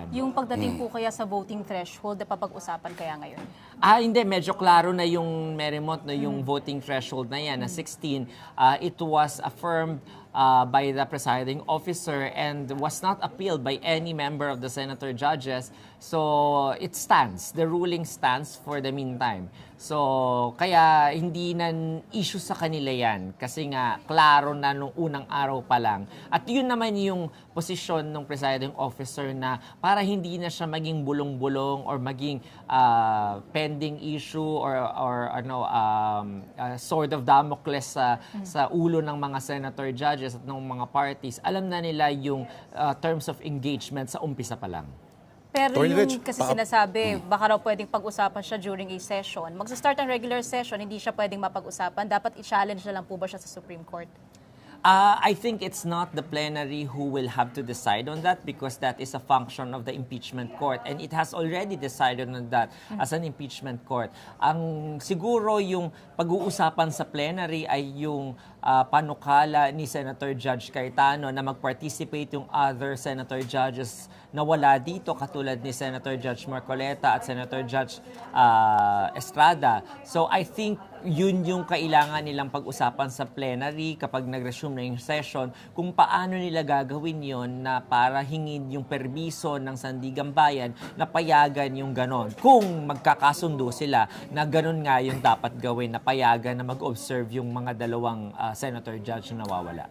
Yung pagdating po kaya sa voting threshold, napapag-usapan kaya ngayon? Hindi. Medyo klaro na yung Merrimont, no, yung voting threshold na yan, na 16. It was affirmed by the presiding officer and was not appealed by any member of the senator judges. So, it stands. The ruling stands for the meantime. So, kaya hindi na issue sa kanila yan. Kasi nga, klaro na nung unang araw pa lang. At yun naman yung posisyon ng presiding officer na para hindi na siya maging bulong-bulong or maging pending issue or sword of Damocles sa ulo ng mga senator judges at ng mga parties. Alam na nila yung terms of engagement sa umpisa pa lang. Pero Attorney yung Rich, kasi sinasabi, baka raw pwedeng pag-usapan siya during a session. Magsa-start ang regular session, hindi siya pwedeng mapag-usapan. Dapat i-challenge na lang po ba siya sa Supreme Court? I think it's not the plenary who will have to decide on that because that is a function of the impeachment court and it has already decided on that as an impeachment court. Ang siguro yung pag-uusapan sa plenary ay yung panukala ni Senator Judge Cayetano na mag-participate yung other senator judges na wala dito katulad ni Senator Judge Marcoleta at Senator Judge Estrada. So I think yun yung kailangan nilang pag-usapan sa plenary kapag nag-resume na yung session, kung paano nila gagawin yon na para hingin yung permiso ng Sandigang Bayan na payagan yung ganon. Kung magkakasundo sila na ganon nga yung dapat gawin, na payagan na mag-observe yung mga dalawang senator judge na nawawala.